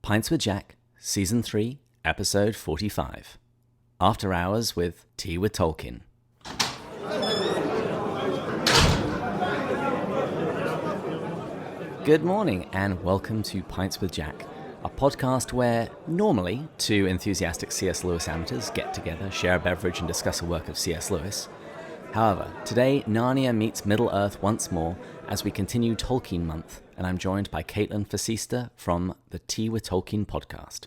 Pints with Jack, Season 3, Episode 45. After Hours with Tea with Tolkien. Good morning and welcome to Pints with Jack, a podcast where normally two enthusiastic C.S. Lewis amateurs get together, share a beverage and discuss a work of C.S. Lewis. However, today Narnia meets Middle-earth once more as we continue Tolkien Month, and I'm joined by Kaitlyn from the Tea with Tolkien podcast.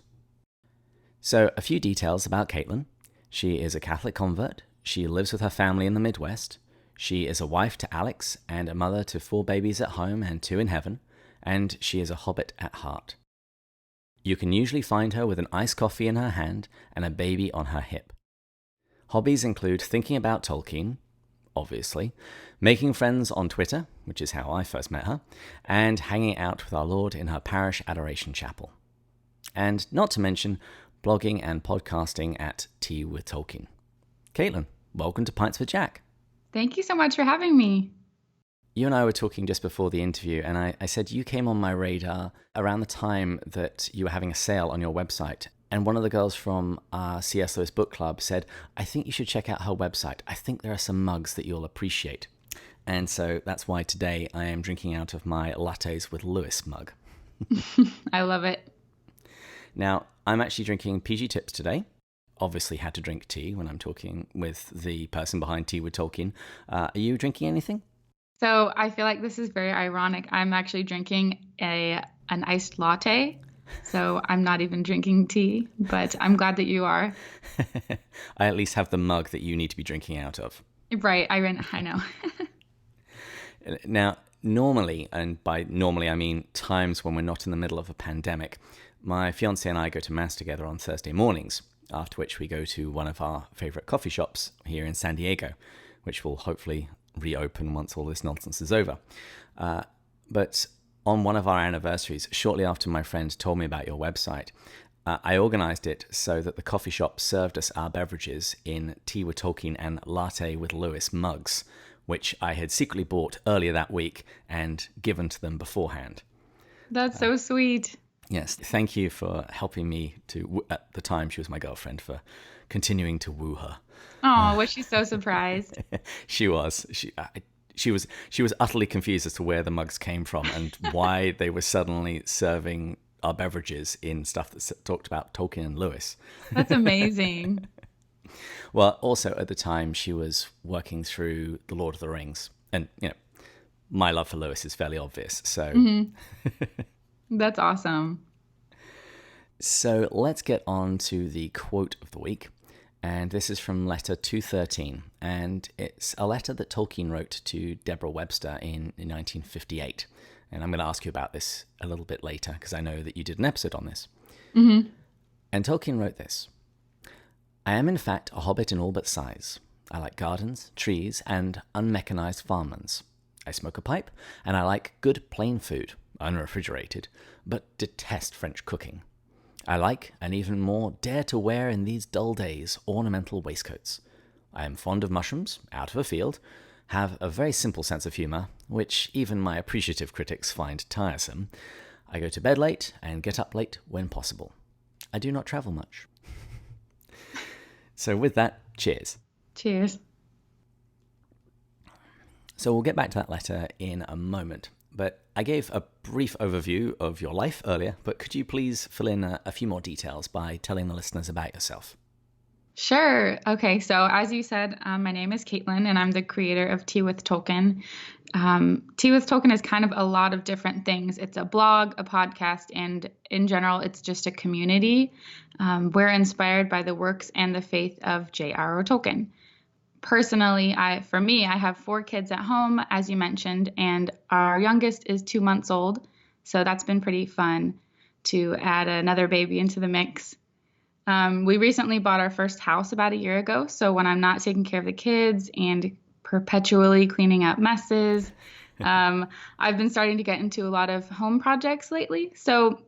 So, a few details about Kaitlyn. She is a Catholic convert, she lives with her family in the Midwest, she is a wife to Alex and a mother to 4 babies at home and 2 in heaven, and she is a hobbit at heart. You can usually find her with an iced coffee in her hand and a baby on her hip. Hobbies include thinking about Tolkien, obviously, making friends on Twitter, which is how I first met her, and hanging out with our Lord in her parish adoration chapel. And not to mention, blogging and podcasting at Tea with Tolkien. Kaitlyn, welcome to Pints with Jack. Thank you so much for having me. You and I were talking just before the interview, and I said you came on my radar around the time that you were having a sale on your website. And one of the girls from our C.S. Lewis book club said, I think you should check out her website. I think there are some mugs that you'll appreciate. And so that's why today I am drinking out of my Lattes with Lewis mug. I love it. Now, I'm actually drinking PG Tips today. Obviously had to drink tea when I'm talking with the person behind Tea with Tolkien. Are you drinking anything? So I feel like this is very ironic. I'm actually drinking an iced latte. So I'm not even drinking tea, but I'm glad that you are. I at least have the mug that you need to be drinking out of. Right, I know. Now, normally, and by normally I mean times when we're not in the middle of a pandemic, my fiancé and I go to Mass together on Thursday mornings, after which we go to one of our favorite coffee shops here in San Diego, which will hopefully reopen once all this nonsense is over. But on one of our anniversaries, shortly after my friend told me about your website, I organized it so that the coffee shop served us our beverages in Tea with Tolkien and Latte with Lewis mugs, which I had secretly bought earlier that week and given to them beforehand. That's so sweet. Yes, thank you for helping me to, at the time she was my girlfriend, for continuing to woo her. Oh, was she so surprised? She was. She was utterly confused as to where the mugs came from and why they were suddenly serving our beverages in stuff that talked about Tolkien and Lewis. That's amazing. Well, also at the time she was working through The Lord of the Rings, and my love for Lewis is fairly obvious. So, That's awesome. So let's get on to the quote of the week. And this is from letter 213, and it's a letter that Tolkien wrote to Deborah Webster in 1958. And I'm going to ask you about this a little bit later, because I know that you did an episode on this. Mm-hmm. And Tolkien wrote this: I am in fact a hobbit in all but size. I like gardens, trees, and unmechanized farmlands. I smoke a pipe, and I like good plain food, unrefrigerated, but detest French cooking. I like, and even more, dare to wear in these dull days, ornamental waistcoats. I am fond of mushrooms, out of a field, have a very simple sense of humour, which even my appreciative critics find tiresome. I go to bed late and get up late when possible. I do not travel much. So with that, cheers. Cheers. So we'll get back to that letter in a moment. But I gave a brief overview of your life earlier, but could you please fill in a few more details by telling the listeners about yourself? Sure. Okay. So as you said, my name is Kaitlyn, and I'm the creator of Tea with Tolkien. Tea with Tolkien is kind of a lot of different things. It's a blog, a podcast, and in general, it's just a community. We're inspired by the works and the faith of J.R.R. Tolkien. Personally, I have 4 kids at home, as you mentioned, and our youngest is 2 months old. So that's been pretty fun to add another baby into the mix. We recently bought our first house about a year ago. So when I'm not taking care of the kids and perpetually cleaning up messes, I've been starting to get into a lot of home projects lately. So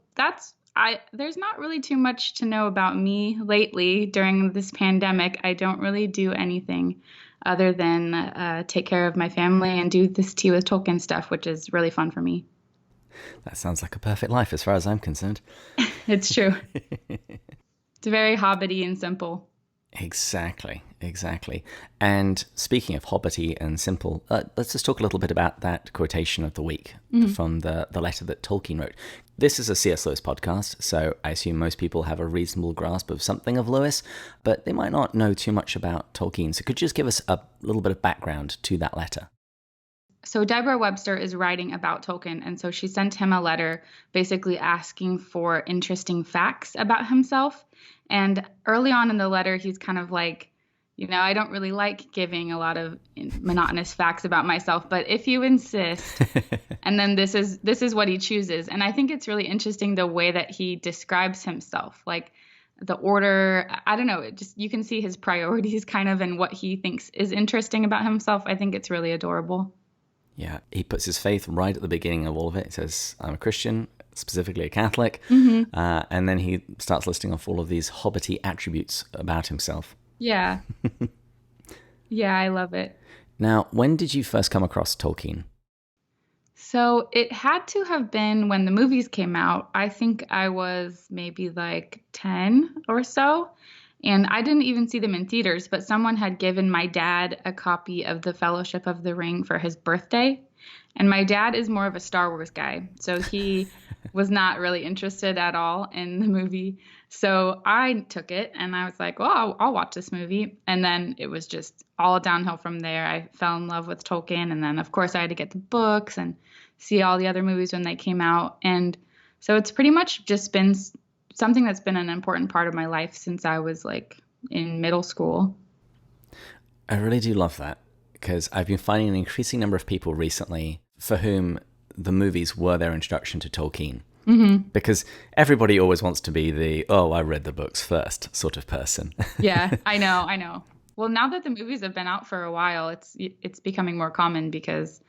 there's not really too much to know about me lately during this pandemic. I don't really do anything other than take care of my family and do this Tea with Tolkien stuff, which is really fun for me. That sounds like a perfect life as far as I'm concerned. It's true. It's very hobbity and simple. Exactly. And speaking of hobbity and simple, let's just talk a little bit about that quotation of the week from the letter that Tolkien wrote. This is a C.S. Lewis podcast, so I assume most people have a reasonable grasp of something of Lewis, but they might not know too much about Tolkien. So could you just give us a little bit of background to that letter? So Deborah Webster is writing about Tolkien, and so she sent him a letter basically asking for interesting facts about himself. And early on in the letter, he's kind of like, I don't really like giving a lot of monotonous facts about myself, but if you insist, and then this is what he chooses. And I think it's really interesting the way that he describes himself, like the order. I don't know, you can see his priorities kind of and what he thinks is interesting about himself. I think it's really adorable. Yeah, he puts his faith right at the beginning of all of it. He says, I'm a Christian, specifically a Catholic. And then he starts listing off all of these hobbity attributes about himself. Yeah. Yeah, I love it. Now, when did you first come across Tolkien? So it had to have been when the movies came out. I think I was maybe like 10 or so. And I didn't even see them in theaters, but someone had given my dad a copy of The Fellowship of the Ring for his birthday. And my dad is more of a Star Wars guy, so he was not really interested at all in the movie. So I took it and I was like, well, I'll watch this movie. And then it was just all downhill from there. I fell in love with Tolkien. And then, of course, I had to get the books and see all the other movies when they came out. And so it's pretty much just been something that's been an important part of my life since I was like in middle school. I really do love that, because I've been finding an increasing number of people recently for whom the movies were their introduction to Tolkien. Because everybody always wants to be the, I read the books first sort of person. Yeah, I know. Well, now that the movies have been out for a while, it's becoming more common because,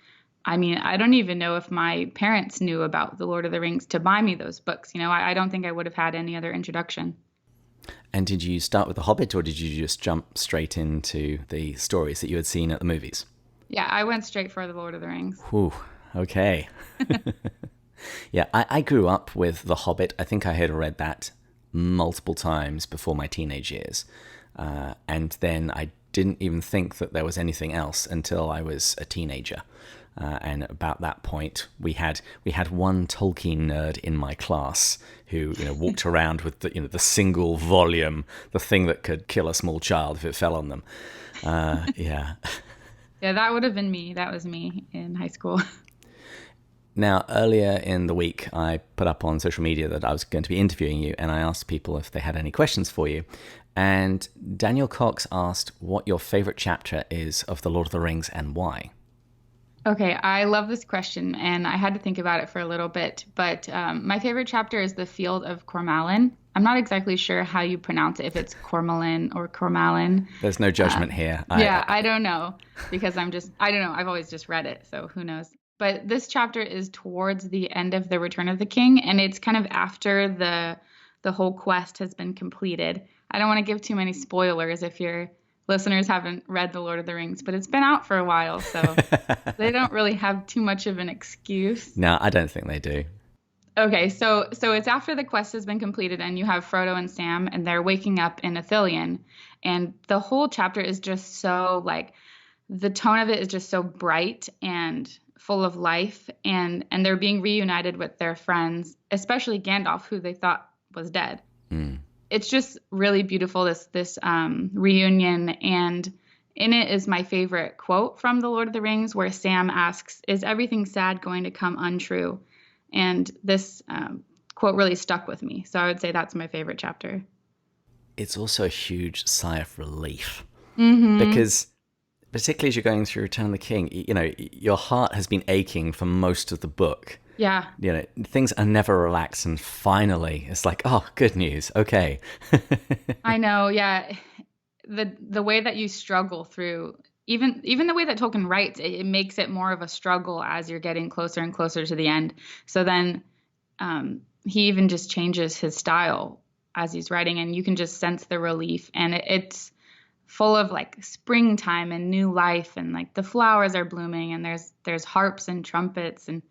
I don't even know if my parents knew about The Lord of the Rings to buy me those books. I don't think I would have had any other introduction. And did you start with The Hobbit, or did you just jump straight into the stories that you had seen at the movies? Yeah, I went straight for The Lord of the Rings. Whew, okay. Yeah, I grew up with The Hobbit. I think I had read that multiple times before my teenage years. And then I didn't even think that there was anything else until I was a teenager. And about that point, we had one Tolkien nerd in my class who walked around with the single volume, the thing that could kill a small child if it fell on them. Yeah. Yeah, that would have been me. That was me in high school. Now, earlier in the week, I put up on social media that I was going to be interviewing you, and I asked people if they had any questions for you. And Daniel Cox asked what your favorite chapter is of The Lord of the Rings and why. Okay, I love this question, and I had to think about it for a little bit. But my favorite chapter is the Field of Cormallen. I'm not exactly sure how you pronounce it, if it's Cormallen or Cormallen. There's no judgment here. I don't know, because I don't know. I've always just read it, so who knows. But this chapter is towards the end of the Return of the King, and it's kind of after the whole quest has been completed. I don't want to give too many spoilers if your listeners haven't read The Lord of the Rings, but it's been out for a while, so they don't really have too much of an excuse. No, I don't think they do. Okay, so it's after the quest has been completed, and you have Frodo and Sam, and they're waking up in Ithilien, and the whole chapter is just so, like, the tone of it is just so bright and full of life, and they're being reunited with their friends, especially Gandalf, who they thought was dead. It's just really beautiful, this reunion, and in it is my favorite quote from The Lord of the Rings, where Sam asks, "Is everything sad going to come untrue?" And this quote really stuck with me, so I would say that's my favorite chapter. It's also a huge sigh of relief, because particularly as you're going through Return of the King, your heart has been aching for most of the book. Yeah. Things are never relaxed, and finally it's like, oh, good news. Okay. I know. Yeah. The way that you struggle through, even the way that Tolkien writes, it makes it more of a struggle as you're getting closer and closer to the end. So then he even just changes his style as he's writing, and you can just sense the relief, and it's full of like springtime and new life, and like the flowers are blooming, and there's harps and trumpets, and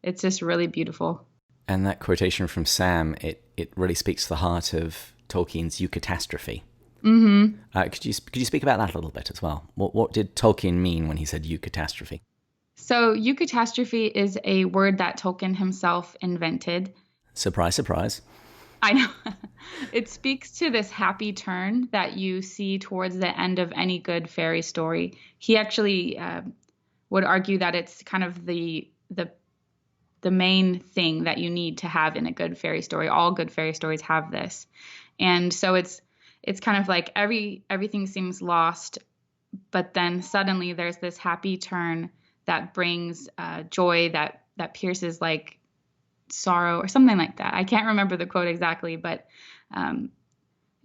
it's just really beautiful. And that quotation from Sam, it really speaks to the heart of Tolkien's eucatastrophe. Mm-hmm. Could you speak about that a little bit as well? What did Tolkien mean when he said eucatastrophe? So eucatastrophe is a word that Tolkien himself invented. Surprise, surprise. I know. It speaks to this happy turn that you see towards the end of any good fairy story. He actually would argue that it's kind of the main thing that you need to have in a good fairy story. All good fairy stories have this. And so it's kind of like everything seems lost, but then suddenly there's this happy turn that brings joy that pierces like sorrow or something like that. I can't remember the quote exactly, but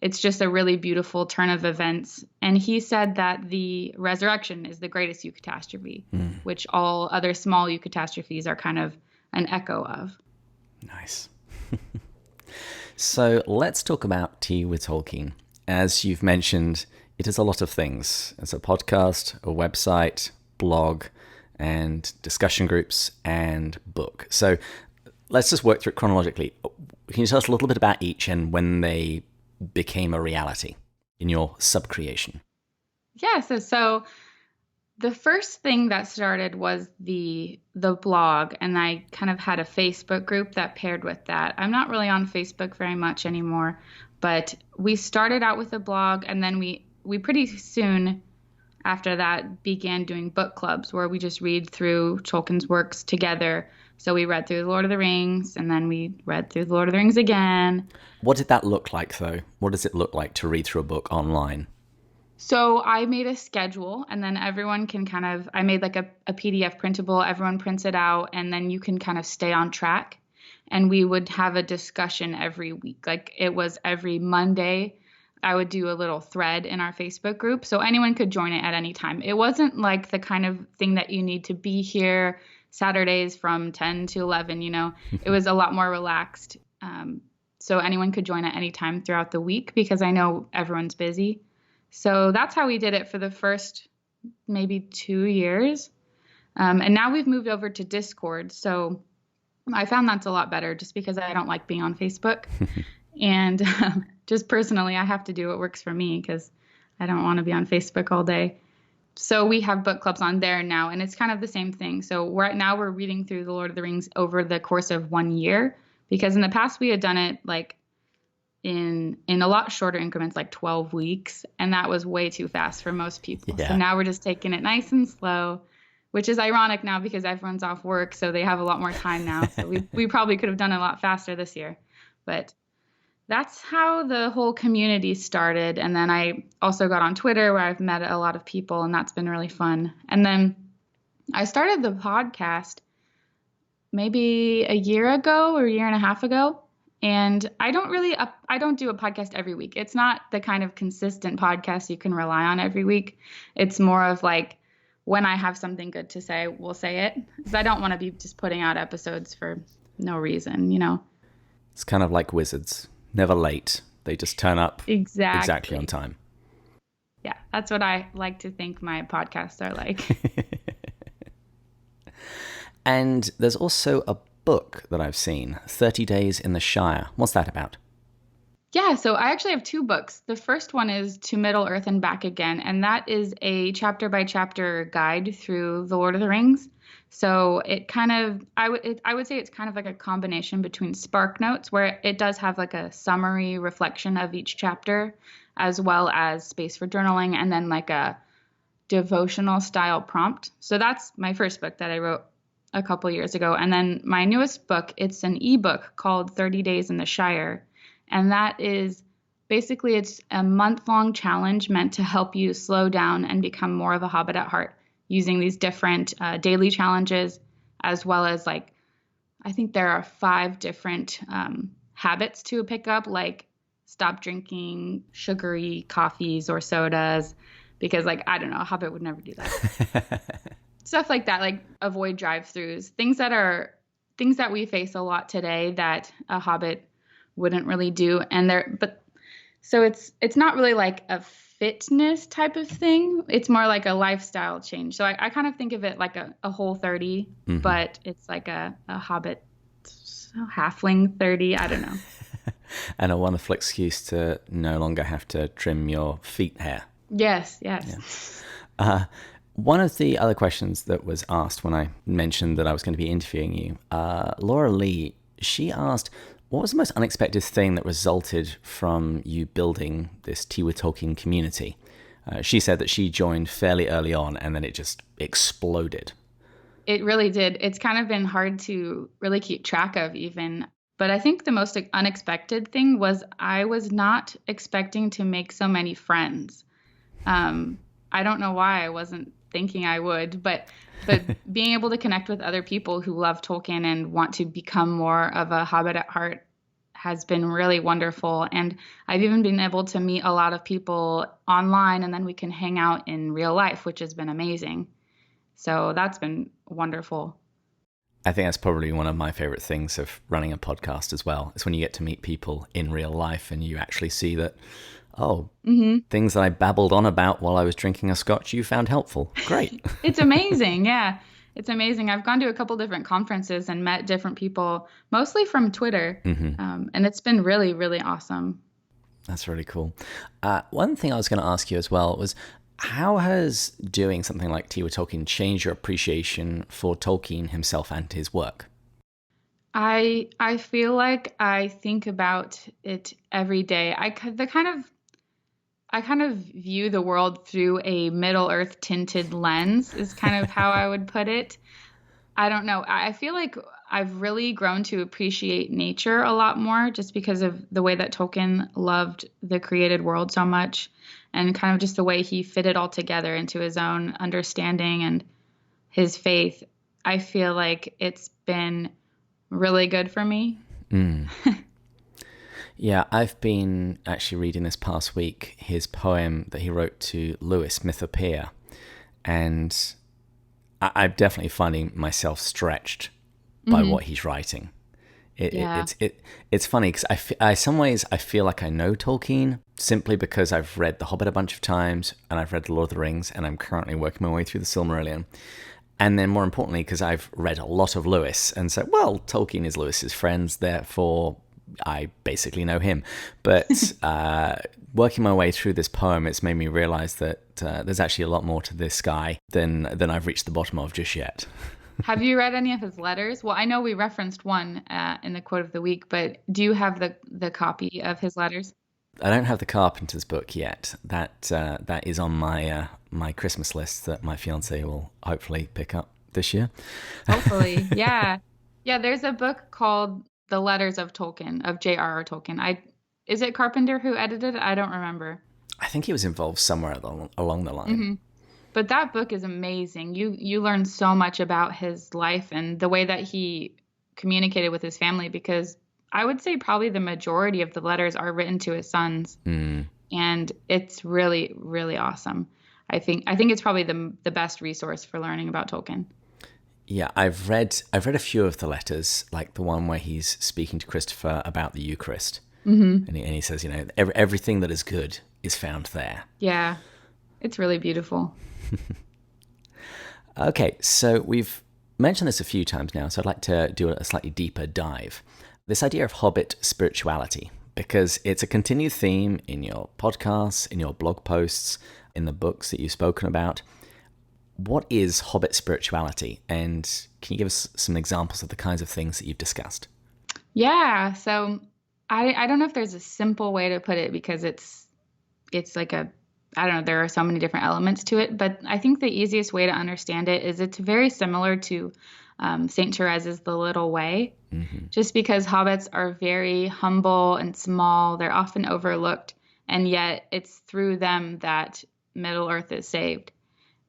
it's just a really beautiful turn of events. And he said that the resurrection is the greatest eucatastrophe, which all other small eucatastrophes are kind of an echo of. Nice. So let's talk about Tea with Tolkien. As you've mentioned, it is a lot of things. It's a podcast, a website, blog, and discussion groups, and book. So let's just work through it chronologically. Can you tell us a little bit about each and when they became a reality in your sub-creation? Yeah, so the first thing that started was the blog, and I kind of had a Facebook group that paired with that. I'm not really on Facebook very much anymore, but we started out with a blog, and then we pretty soon after that began doing book clubs where we just read through Tolkien's works together. So we read through The Lord of the Rings, and then we read through The Lord of the Rings again. What did that look like, though? What does it look like to read through a book online? So I made a schedule, and then everyone can I made like a PDF printable, everyone prints it out, and then you can kind of stay on track. And we would have a discussion every week. Like it was every Monday, I would do a little thread in our Facebook group, so anyone could join it at any time. It wasn't like the kind of thing that you need to be here Saturdays from 10 to 11, It was a lot more relaxed. So anyone could join at any time throughout the week because I know everyone's busy. So that's how we did it for the first maybe 2 years. And now we've moved over to Discord. So I found that's a lot better just because I don't like being on Facebook. And just personally, I have to do what works for me because I don't want to be on Facebook all day. So we have book clubs on there now, and it's kind of the same thing. So we're reading through The Lord of the Rings over the course of 1 year, because in the past we had done it like in a lot shorter increments, like 12 weeks, and that was way too fast for most people. Yeah. So now we're just taking it nice and slow, which is ironic now because everyone's off work, so they have a lot more time now. So we probably could have done it a lot faster this year, but that's how the whole community started. And then I also got on Twitter where I've met a lot of people, and that's been really fun. And then I started the podcast maybe a year ago or a year and a half ago. And I don't do a podcast every week. It's not the kind of consistent podcast you can rely on every week. It's more of like when I have something good to say, we'll say it. Because I don't want to be just putting out episodes for no reason, It's kind of like wizards. Never late. They just turn up exactly on time. Yeah, that's what I like to think my podcasts are like. And there's also a book that I've seen, 30 Days in the Shire. What's that about? Yeah, so I actually have 2 books. The first one is To Middle-earth and Back Again, and that is a chapter-by-chapter guide through The Lord of the Rings. So it kind of, I would say it's kind of like a combination between Spark Notes, where it does have like a summary reflection of each chapter, as well as space for journaling, and then like a devotional style prompt. So that's my first book that I wrote a couple years ago. And then my newest book, it's an ebook called 30 Days in the Shire. And that is basically, it's a month-long challenge meant to help you slow down and become more of a hobbit at heart, using these different daily challenges, as well as like, I think there are 5 different habits to pick up, like stop drinking sugary coffees or sodas, because like, I don't know, a hobbit would never do that. Stuff like that, like avoid drive-thrus, things that we face a lot today that a hobbit wouldn't really do. So it's not really like a fitness type of thing. It's more like a lifestyle change. So I kind of think of it like a whole 30, but it's like a hobbit halfling 30. I don't know. And a wonderful excuse to no longer have to trim your feet hair. Yes. Yeah. One of the other questions that was asked when I mentioned that I was going to be interviewing you, Laura Lee, she asked, what was the most unexpected thing that resulted from you building this Tea with Tolkien community? She said that she joined fairly early on and then it just exploded. It really did. It's kind of been hard to really keep track of even. But I think the most unexpected thing was I was not expecting to make so many friends. I don't know why I wasn't thinking I would, but being able to connect with other people who love Tolkien and want to become more of a Hobbit at heart has been really wonderful. And I've even been able to meet a lot of people online, and then we can hang out in real life, which has been amazing. So that's been wonderful. I think that's probably one of my favorite things of running a podcast as well. It's when you get to meet people in real life and you actually see that, things that I babbled on about while I was drinking a scotch, you found helpful. Great. It's amazing. Yeah, it's amazing. I've gone to a couple different conferences and met different people, mostly from Twitter. And it's been really, really awesome. That's really cool. One thing I was going to ask you as well was, how has doing something like Tea with Tolkien changed your appreciation for Tolkien himself and his work? I feel like I think about it every day. I kind of view the world through a Middle-earth tinted lens is kind of how I would put it. I don't know. I feel like I've really grown to appreciate nature a lot more just because of the way that Tolkien loved the created world so much, and kind of just the way he fit it all together into his own understanding and his faith. I feel like it's been really good for me. Yeah, I've been actually reading this past week his poem that he wrote to Lewis, Mythopoeia, and I'm definitely finding myself stretched by what he's writing. It's funny because in some ways I feel like I know Tolkien simply because I've read The Hobbit a bunch of times and I've read The Lord of the Rings and I'm currently working my way through the Silmarillion. And then more importantly, because I've read a lot of Lewis and so, well, Tolkien is Lewis's friend, therefore I basically know him. But working my way through this poem, it's made me realize that there's actually a lot more to this guy than I've reached the bottom of just yet. Have you read any of his letters? Well, I know we referenced one in the quote of the week, but do you have the copy of his letters? I don't have the Carpenter's book yet. That is on my Christmas list that my fiance will hopefully pick up this year. Hopefully, yeah. There's a book called The Letters of Tolkien, of J.R.R. Tolkien. Is it Carpenter who edited it? I don't remember. I think he was involved somewhere along the line. But that book is amazing. You learn so much about his life and the way that he communicated with his family, because I would say probably the majority of the letters are written to his sons. And it's really, really awesome. I think it's probably the best resource for learning about Tolkien. Yeah, I've read a few of the letters, like the one where he's speaking to Christopher about the Eucharist. And he says, everything that is good is found there. Yeah, it's really beautiful. Okay, so we've mentioned this a few times now, so I'd like to do a slightly deeper dive. This idea of Hobbit spirituality, because it's a continued theme in your podcasts, in your blog posts, in the books that you've spoken about. What is Hobbit spirituality? And can you give us some examples of the kinds of things that you've discussed? Yeah, so I don't know if there's a simple way to put it, because it's like I don't know, there are so many different elements to it, but I think the easiest way to understand it is it's very similar to St. Therese's The Little Way, just because hobbits are very humble and small. They're often overlooked, and yet it's through them that Middle-earth is saved.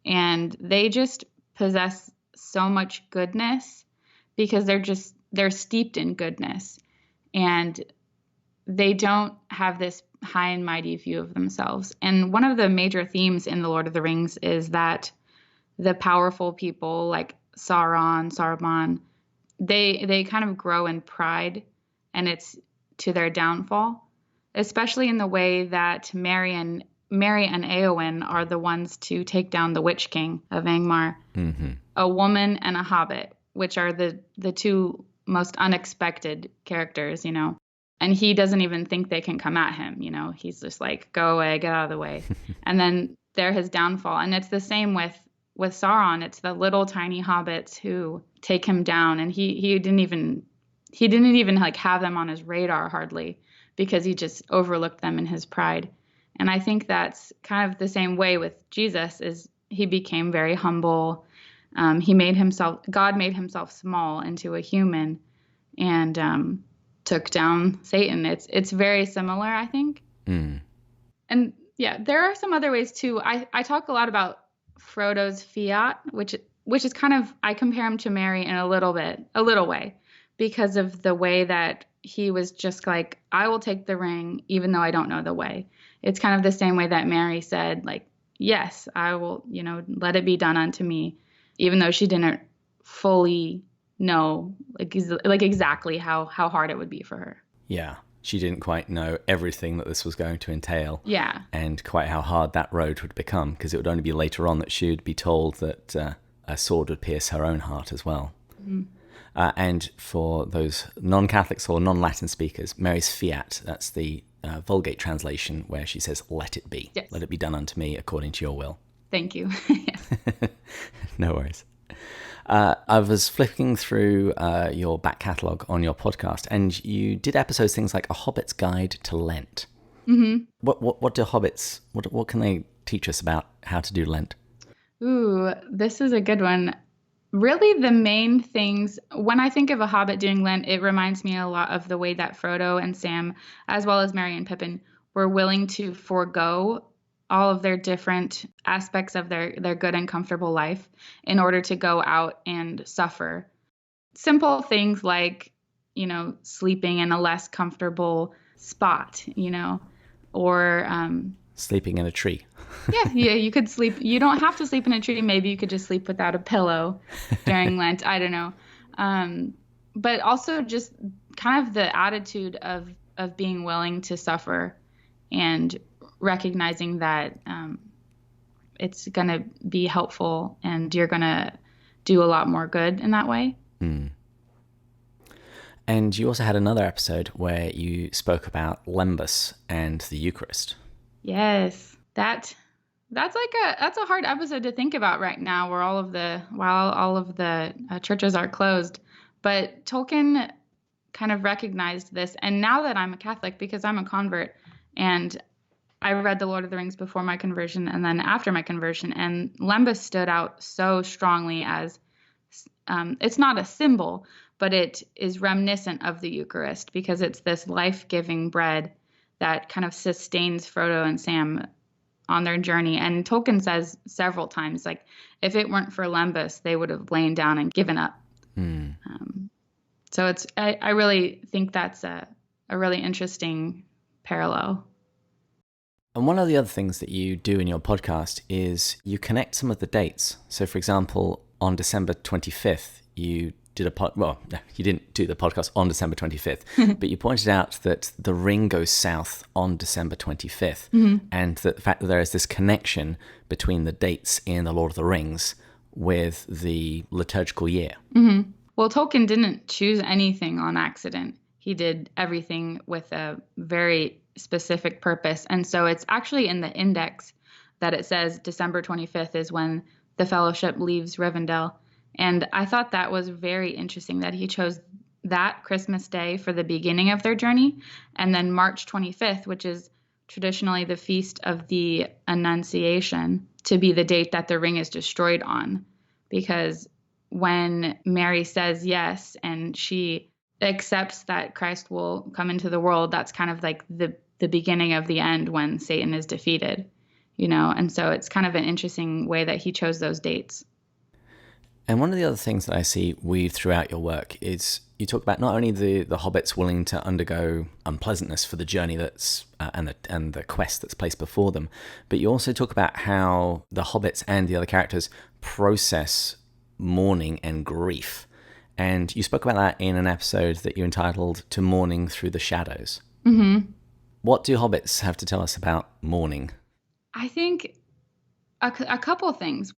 And they just possess so much goodness because they're steeped in goodness, and they don't have this high and mighty view of themselves. And one of the major themes in The Lord of the Rings is that the powerful people like Saruman, they kind of grow in pride, and it's to their downfall, especially in the way that Merry and Éowyn are the ones to take down the Witch King of Angmar, a woman and a hobbit, which are the two most unexpected characters, And he doesn't even think they can come at him. He's just like, go away, get out of the way. And then they're his downfall. And it's the same with Sauron. It's the little tiny hobbits who take him down. And he didn't even like have them on his radar hardly, because he just overlooked them in his pride. And I think that's kind of the same way with Jesus. Is he became very humble. God made himself small into a human, and took down Satan. It's very similar, I think. And yeah, there are some other ways too. I talk a lot about Frodo's fiat, which is kind of, I compare him to Mary in a little way, because of the way that he was just like, I will take the ring even though I don't know the way. It's kind of the same way that Mary said, like, yes, I will, let it be done unto me, even though she didn't fully know like exactly how hard it would be for her. Yeah. She didn't quite know everything that this was going to entail. Yeah. And quite how hard that road would become, because it would only be later on that she would be told that a sword would pierce her own heart as well. Mm-hmm. And for those non-Catholics or non-Latin speakers, Mary's fiat, that's the Vulgate translation where she says, let it be. Yes. Let it be done unto me according to your will. Thank you. Yes. No worries. I was flicking through your back catalogue on your podcast, and you did episodes, things like A Hobbit's Guide to Lent. Mm-hmm. What do hobbits, what can they teach us about how to do Lent? Ooh, this is a good one. Really, the main things, when I think of a hobbit doing Lent, it reminds me a lot of the way that Frodo and Sam, as well as Merry and Pippin, were willing to forego all of their different aspects of their good and comfortable life in order to go out and suffer. Simple things like, sleeping in a less comfortable spot, or sleeping in a tree. yeah, you could sleep. You don't have to sleep in a tree. Maybe you could just sleep without a pillow during Lent. I don't know. But also just kind of the attitude of being willing to suffer and recognizing that it's going to be helpful and you're going to do a lot more good in that way. Mm. And you also had another episode where you spoke about Lembas and the Eucharist. Yes, that's a hard episode to think about right now, where all of the churches are closed. But Tolkien kind of recognized this, and now that I'm a Catholic, because I'm a convert, and I read The Lord of the Rings before my conversion and then after my conversion, and Lembas stood out so strongly as it's not a symbol, but it is reminiscent of the Eucharist, because it's this life-giving bread that kind of sustains Frodo and Sam on their journey. And Tolkien says several times, like, if it weren't for Lembas, they would have lain down and given up. Mm. So I really think that's a really interesting parallel. And one of the other things that you do in your podcast is you connect some of the dates. So, for example, on December 25th, you did you didn't do the podcast on December 25th, but you pointed out that the ring goes south on December 25th, mm-hmm. and that the fact that there is this connection between the dates in The Lord of the Rings with the liturgical year. Mm-hmm. Well, Tolkien didn't choose anything on accident. He did everything with a very specific purpose. And so it's actually in the index that it says December 25th is when the Fellowship leaves Rivendell. And I thought that was very interesting that he chose that Christmas Day for the beginning of their journey, and then March 25th, which is traditionally the feast of the Annunciation, to be the date that the ring is destroyed on. Because when Mary says yes and she accepts that Christ will come into the world, that's kind of like the beginning of the end when Satan is defeated, and so it's kind of an interesting way that he chose those dates. And one of the other things that I see weaved throughout your work is you talk about not only the hobbits willing to undergo unpleasantness for the journey that's and the quest that's placed before them, but you also talk about how the hobbits and the other characters process mourning and grief. And you spoke about that in an episode that you entitled To Mourning Through the Shadows. Mm-hmm. What do hobbits have to tell us about mourning? I think a couple things.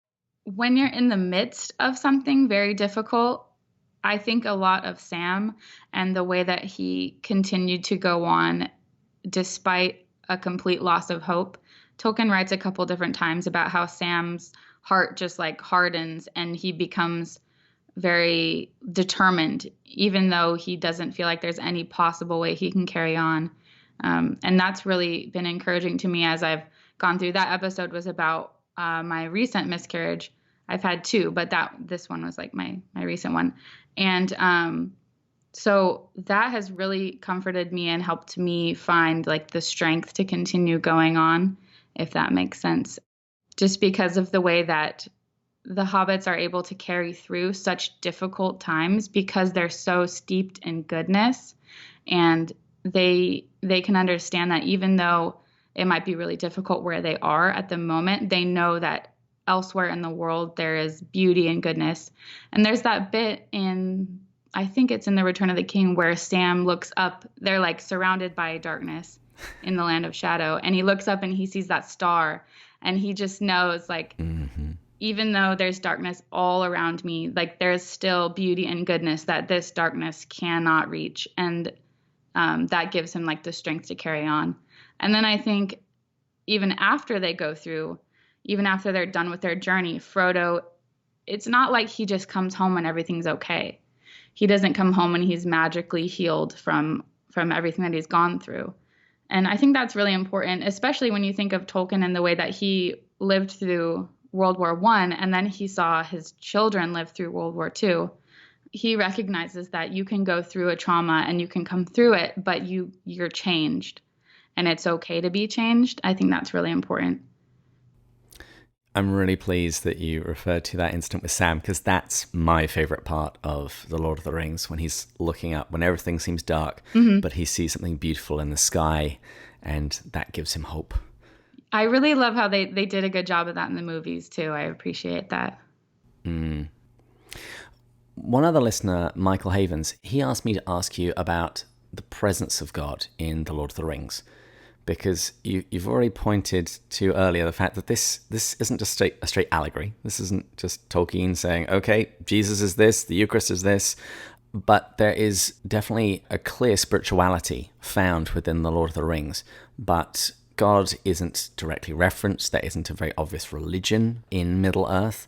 When you're in the midst of something very difficult, I think a lot of Sam and the way that he continued to go on despite a complete loss of hope. Tolkien writes a couple different times about how Sam's heart just like hardens and he becomes very determined, even though he doesn't feel like there's any possible way he can carry on. And that's really been encouraging to me as I've gone through. That episode was about my recent miscarriage. I've had two, but this one was like my recent one. And so that has really comforted me and helped me find like the strength to continue going on, if that makes sense. Just because of the way that the hobbits are able to carry through such difficult times because they're so steeped in goodness, and they can understand that even though it might be really difficult where they are at the moment, they know that elsewhere in the world there is beauty and goodness. And there's that bit in, I think it's in The Return of the King, where Sam looks up, they're like surrounded by darkness in the land of shadow, and he looks up and he sees that star, and he just knows like, even though there's darkness all around me, like there's still beauty and goodness that this darkness cannot reach. And that gives him like the strength to carry on. And then I think even after they go through, even after they're done with their journey, Frodo, it's not like he just comes home and everything's okay. He doesn't come home and he's magically healed from everything that he's gone through. And I think that's really important, especially when you think of Tolkien and the way that he lived through World War I, and then he saw his children live through World War II. He recognizes that you can go through a trauma and you can come through it, but you're changed, and it's okay to be changed. I think that's really important. I'm really pleased that you referred to that incident with Sam, because that's my favorite part of The Lord of the Rings, when he's looking up, when everything seems dark, but he sees something beautiful in the sky, and that gives him hope. I really love how they did a good job of that in the movies, too. I appreciate that. One other listener, Michael Havens, he asked me to ask you about the presence of God in The Lord of the Rings, because you've already pointed to earlier the fact that this isn't just a straight allegory. This isn't just Tolkien saying, okay, Jesus is this, the Eucharist is this, but there is definitely a clear spirituality found within The Lord of the Rings, but God isn't directly referenced. There isn't a very obvious religion in Middle-earth.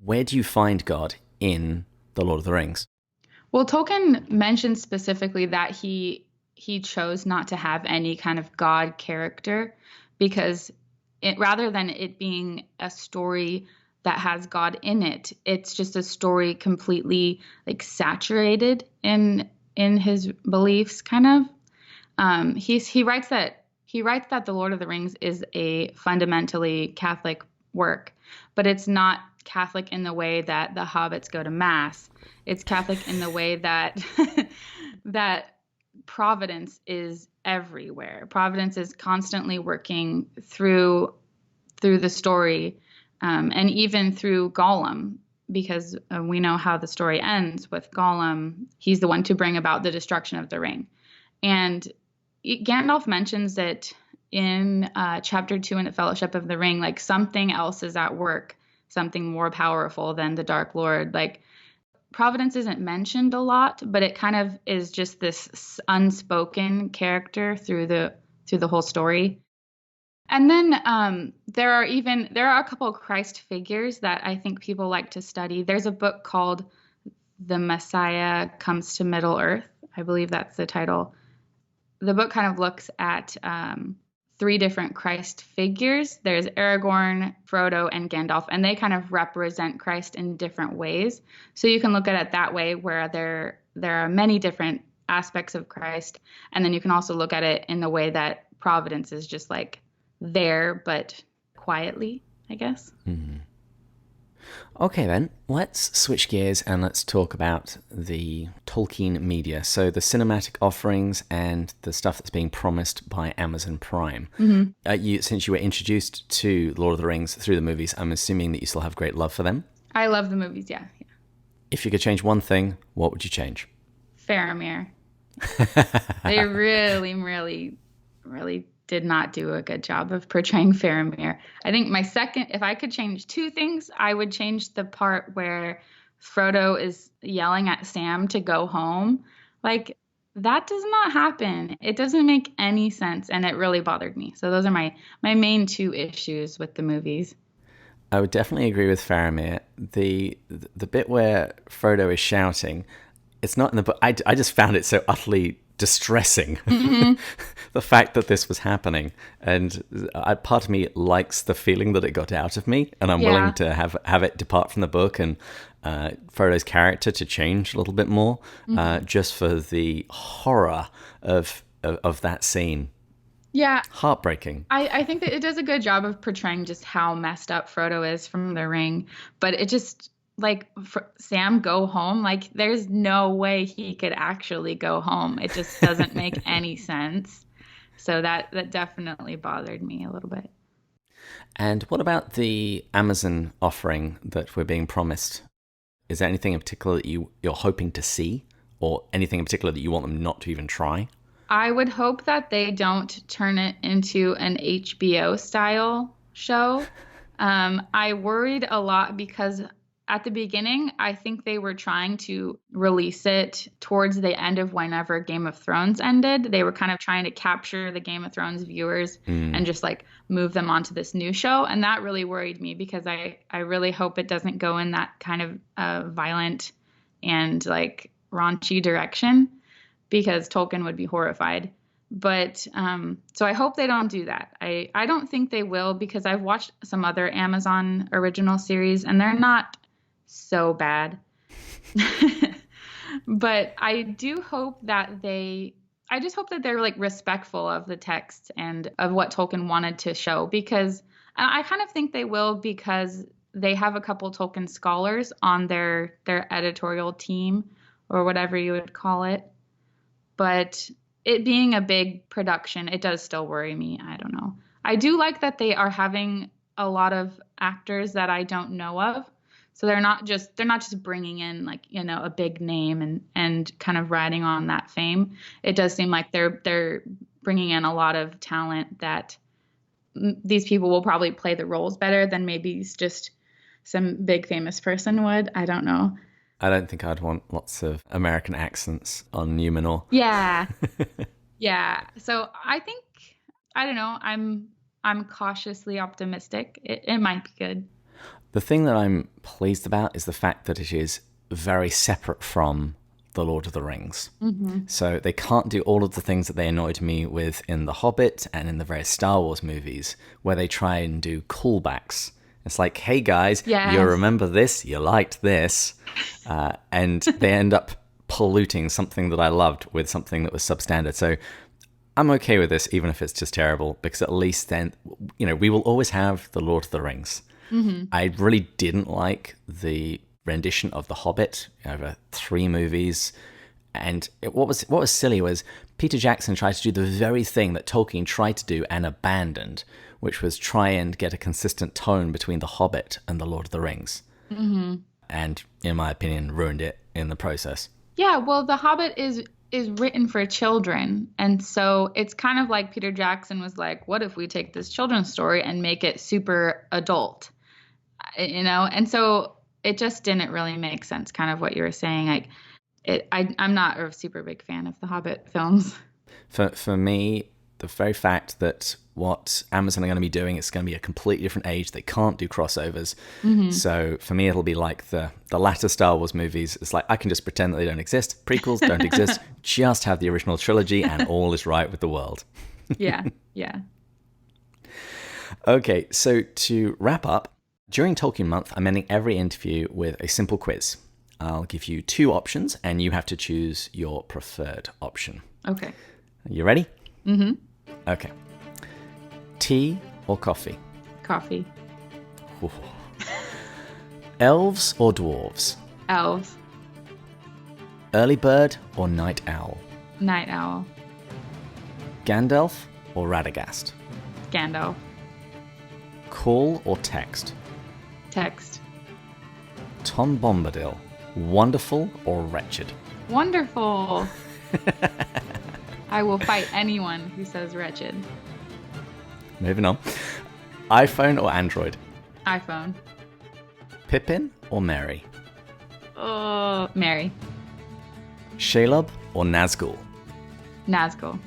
Where do you find God in The Lord of the Rings? Well, Tolkien mentions specifically that he chose not to have any kind of God character, because rather than it being a story that has God in it, it's just a story completely like saturated in his beliefs, kind of. He writes that The Lord of the Rings is a fundamentally Catholic work, but it's not Catholic in the way that the hobbits go to Mass. It's Catholic in the way that that providence is everywhere. Providence is constantly working through the story, and even through Gollum, because we know how the story ends with Gollum. He's the one to bring about the destruction of the ring. And Gandalf mentions it in chapter 2 in the Fellowship of the Ring, like something else is at work, something more powerful than the Dark Lord. Like Providence isn't mentioned a lot, but it kind of is just this unspoken character through the whole story. And then there are a couple of Christ figures that I think people like to study. There's a book called The Messiah Comes to Middle Earth. I believe that's the title. The book kind of looks at 3 different Christ figures. There's Aragorn, Frodo, and Gandalf, and they kind of represent Christ in different ways. So you can look at it that way, where there are many different aspects of Christ, and then you can also look at it in the way that providence is just like there, but quietly, I guess. Mm-hmm. Okay, then, let's switch gears and let's talk about the Tolkien media. So the cinematic offerings and the stuff that's being promised by Amazon Prime. Mm-hmm. Since you were introduced to Lord of the Rings through the movies, I'm assuming that you still have great love for them? I love the movies, yeah. If you could change one thing, what would you change? Faramir. They really, really, really did not do a good job of portraying Faramir. I think if I could change 2 things, I would change the part where Frodo is yelling at Sam to go home. Like, that does not happen. It doesn't make any sense, and it really bothered me. So those are my main two issues with the movies. I would definitely agree with Faramir. The bit where Frodo is shouting, it's not in the book. I just found it so utterly distressing, the fact that this was happening. And part of me likes the feeling that it got out of me, and I'm willing to have it depart from the book and Frodo's character to change a little bit more, just for the horror of that scene. Yeah. Heartbreaking. I think that it does a good job of portraying just how messed up Frodo is from the ring, but it just, like, Sam, go home. Like, there's no way he could actually go home. It just doesn't make any sense. So that definitely bothered me a little bit. And what about the Amazon offering that we're being promised? Is there anything in particular that you're hoping to see, or anything in particular that you want them not to even try? I would hope that they don't turn it into an HBO style show. I worried a lot because at the beginning, I think they were trying to release it towards the end of whenever Game of Thrones ended. They were kind of trying to capture the Game of Thrones viewers and just like move them onto this new show. And that really worried me because I really hope it doesn't go in that kind of violent and like raunchy direction, because Tolkien would be horrified. But so I hope they don't do that. I don't think they will, because I've watched some other Amazon original series and they're not so bad. But I do hope that I just hope that they're like respectful of the text and of what Tolkien wanted to show, because I kind of think they will, because they have a couple Tolkien scholars on their editorial team, or whatever you would call it. But it being a big production, it does still worry me. I don't know. I do like that they are having a lot of actors that I don't know of. So they're not just bringing in like, you know, a big name and kind of riding on that fame. It does seem like they're bringing in a lot of talent that these people will probably play the roles better than maybe just some big famous person would. I don't know. I don't think I'd want lots of American accents on Numenor. Yeah. Yeah. So I think, I don't know, I'm cautiously optimistic. It might be good. The thing that I'm pleased about is the fact that it is very separate from The Lord of the Rings. Mm-hmm. So they can't do all of the things that they annoyed me with in The Hobbit and in the various Star Wars movies, where they try and do callbacks. It's like, hey guys, you remember this, you liked this, and they end up polluting something that I loved with something that was substandard. So I'm okay with this, even if it's just terrible, because at least then, you know, we will always have The Lord of the Rings. Mm-hmm. I really didn't like the rendition of The Hobbit over 3 movies. And what was silly was Peter Jackson tried to do the very thing that Tolkien tried to do and abandoned, which was try and get a consistent tone between The Hobbit and The Lord of the Rings. Mm-hmm. And, in my opinion, ruined it in the process. Yeah, well, The Hobbit is written for children. And so it's kind of like Peter Jackson was like, what if we take this children's story and make it super adult? You know? And so it just didn't really make sense, kind of what you were saying. Like, I'm not a super big fan of the Hobbit films. For me, the very fact that what Amazon are going to be doing, it's going to be a completely different age. They can't do crossovers. Mm-hmm. So for me, it'll be like the latter Star Wars movies. It's like, I can just pretend that they don't exist. Prequels don't exist. Just have the original trilogy and all is right with the world. Yeah. Okay, so to wrap up, during Tolkien Month, I'm ending every interview with a simple quiz. I'll give you 2 options, and you have to choose your preferred option. Okay. Are you ready? Mm-hmm. Okay. Tea or coffee? Coffee. Ooh. Elves or dwarves? Elves. Early bird or night owl? Night owl. Gandalf or Radagast? Gandalf. Call or text? Text. Tom Bombadil, wonderful or wretched? Wonderful. I will fight anyone who says wretched. Moving on. iPhone or Android? iPhone. Pippin or Merry? Oh, Mary. Shelob or Nazgul? Nazgul.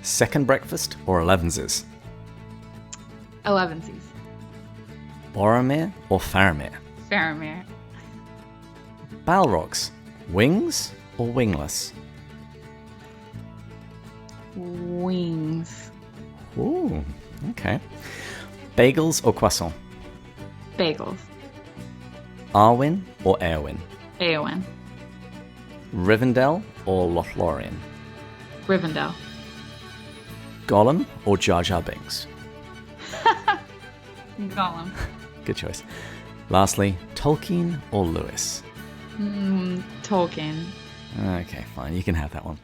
Second breakfast or elevenses? Elevenses. Boromir or Faramir? Faramir. Balrogs, wings or wingless? Wings. Ooh, okay. Bagels or croissant? Bagels. Arwen or Éowyn? Éowyn. Rivendell or Lothlorien? Rivendell. Gollum or Jar Jar Binks? Gollum. Good choice. Lastly, Tolkien or Lewis? Tolkien. Okay, fine. You can have that one.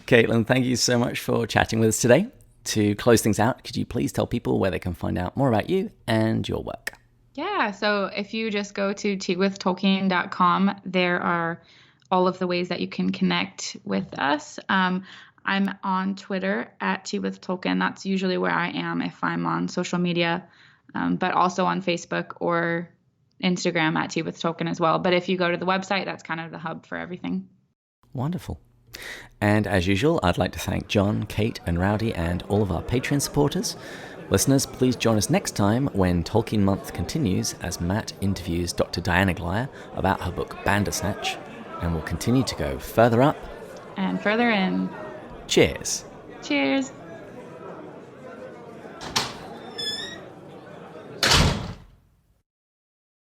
Kaitlyn, thank you so much for chatting with us today. To close things out, could you please tell people where they can find out more about you and your work? Yeah, so if you just go to teawithtolkien.com, there are all of the ways that you can connect with us. I'm on Twitter at teawithtolkien. That's usually where I am if I'm on social media, but also on Facebook or Instagram at teawithtolkien as well. But if you go to the website, that's kind of the hub for everything. Wonderful. And as usual, I'd like to thank John, Kate, and Rowdy, and all of our Patreon supporters. Listeners, please join us next time when Tolkien Month continues as Matt interviews Dr. Diana Glyer about her book Bandersnatch, and we'll continue to go further up and further in. Cheers. Cheers.